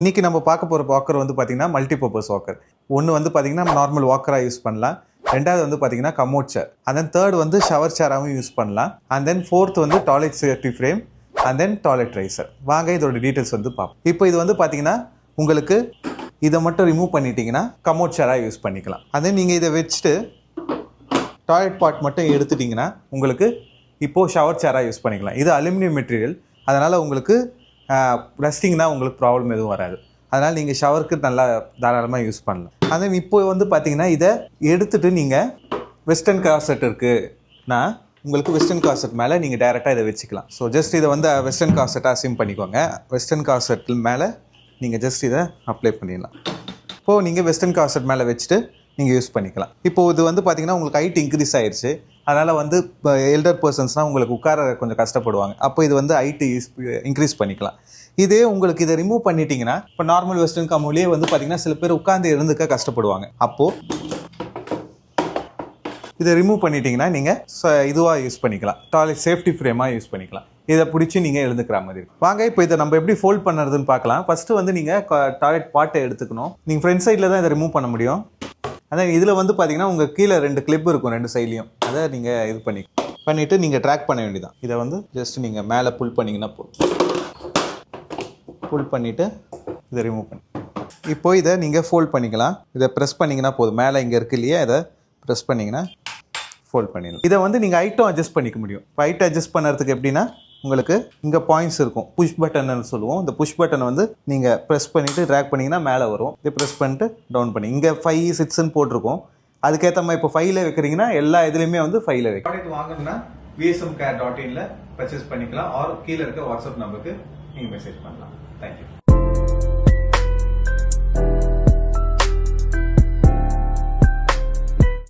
இன்னைக்கு நம்ம பார்க்க போகிற வாக்கர் வந்து பார்த்தீங்கன்னா மல்டிபர்பஸ் வாக்கர். ஒன்று வந்து பார்த்தீங்கன்னா நார்மல் வாக்கராக யூஸ் பண்ணலாம். ரெண்டாவது வந்து பார்த்தீங்கன்னா commode chair. And then third வந்து ஷவர் சேராகவும் யூஸ் பண்ணலாம். அண்ட் தென் ஃபோர்த் வந்து toilet safety frame and then toilet riser. வாங்க இதோட டீட்டெயில்ஸ் வந்து பார்ப்போம். இப்போ இது வந்து பார்த்தீங்கன்னா உங்களுக்கு இதை மட்டும் ரிமூவ் பண்ணிட்டீங்கன்னா கமோட் சேராக யூஸ் பண்ணிக்கலாம். அதே நீங்கள் இதை வச்சுட்டு டாய்லெட் பார்ட் மட்டும் எடுத்துட்டிங்கன்னா உங்களுக்கு இப்போது ஷவர் சேராக யூஸ் பண்ணிக்கலாம். இது அலுமினியம் மெட்டீரியல், அதனால் உங்களுக்கு ரஸ்டிங்னா உங்களுக்கு ப்ராப்ளம் எதுவும் வராது. அதனால் நீங்கள் ஷவருக்கு நல்லா தாராளமாக யூஸ் பண்ணலாம். அதே இப்போ வந்து பார்த்தீங்கன்னா இதை எடுத்துகிட்டு நீங்கள் வெஸ்டர்ன் காசெட் இருக்குன்னா உங்களுக்கு வெஸ்டர்ன் காசெட் மேலே நீங்கள் டைரெக்டாக இதை வச்சுக்கலாம். ஸோ ஜஸ்ட் இதை வந்து வெஸ்டர்ன் காசெட்டாக அசிம் பண்ணிக்கோங்க. வெஸ்டர்ன் காசெட் மேலே நீங்கள் ஜஸ்ட் இதை அப்ளை பண்ணிடலாம். இப்போது நீங்கள் வெஸ்டர்ன் காசெட் மேலே வச்சுட்டு நீங்கள் யூஸ் பண்ணிக்கலாம். இப்போது இது வந்து பார்த்தீங்கன்னா உங்களுக்கு ஹைட் இன்க்ரீஸ் ஆயிடுச்சு. அதனால் வந்து இப்போ எல்டர் பர்சன்ஸ்னால் உங்களுக்கு உட்கார கொஞ்சம் கஷ்டப்படுவாங்க. அப்போ இது வந்து ஹைட்டு இன்க்ரீஸ் பண்ணிக்கலாம். இதே உங்களுக்கு இதை ரிமூவ் பண்ணிட்டீங்கன்னா இப்போ நார்மல் வெஸ்டர்ன் கமோட்லேயே வந்து பார்த்தீங்கன்னா சில பேர் உட்காந்து இருந்துக்க கஷ்டப்படுவாங்க. அப்போது இதை ரிமூவ் பண்ணிட்டீங்கன்னா நீங்கள் இதுவாக யூஸ் பண்ணிக்கலாம். டாய்லெட் சேஃப்டி ஃப்ரேமாக யூஸ் பண்ணிக்கலாம். இதை பிடிச்சி நீங்கள் எழுந்துக்கிற மாதிரி இருக்கும். வாங்க இப்போ இதை நம்ம எப்படி ஃபோல்ட் பண்ணுறதுன்னு பார்க்கலாம். ஃபஸ்ட்டு வந்து நீங்கள் டாய்லெட் பாட்டை எடுத்துக்கணும். நீங்கள் ஃப்ரண்ட் சைடில் தான் இதை ரிமூவ் பண்ண முடியும். அதான் இதில் வந்து பார்த்தீங்கன்னா உங்கள் கீழே 2 கிளிப் இருக்கும் 2 சைட்லையும். அதை நீங்கள் இது பண்ணிவிட்டு நீங்கள் ட்ராக் பண்ண வேண்டியதான். இதை வந்து ஜஸ்ட் நீங்கள் மேலே புல் பண்ணிங்கன்னா போதும். புல் பண்ணிவிட்டு இதை ரிமூவ் பண்ணி இப்போ இதை நீங்கள் ஃபோல்ட் பண்ணிக்கலாம். இதை ப்ரெஸ் பண்ணிங்கன்னா போதும். மேலே இங்கே இருக்கு இல்லையா, இதை ப்ரெஸ் பண்ணிங்கன்னா ஃபோல்ட் பண்ணிடலாம். இதை வந்து நீங்கள் ஹைட்டும் அட்ஜஸ்ட் பண்ணிக்க முடியும். இப்போ ஹைட் அட்ஜஸ்ட் பண்ணுறதுக்கு எப்படின்னா உங்களுக்கு இங்கே பாயிண்ட்ஸ் இருக்கும், புஷ் பட்டன்னு சொல்லுவோம். இந்த புஷ் பட்டனை வந்து நீங்கள் ப்ரெஸ் பண்ணிவிட்டு ட்ராக் பண்ணிங்கன்னா மேலே வரும். இதை ப்ரெஸ் பண்ணிட்டு டவுன் பண்ணி இங்கே 5, 6ன்னு போட்டிருக்கோம். அதுக்கேற்ற மாதிரி இப்போ 5ல வைக்கிறீங்கன்னா எல்லா இதுலேயுமே வந்து 5ல வைக்கும். ப்ராடக்ட் வாங்கினா vsmcare.in பர்ச்சேஸ் பண்ணிக்கலாம். ஆர் கீழே இருக்க வாட்ஸ்அப் நம்பருக்கு நீங்கள் மெசேஜ் பண்ணலாம். தேங்க்யூ.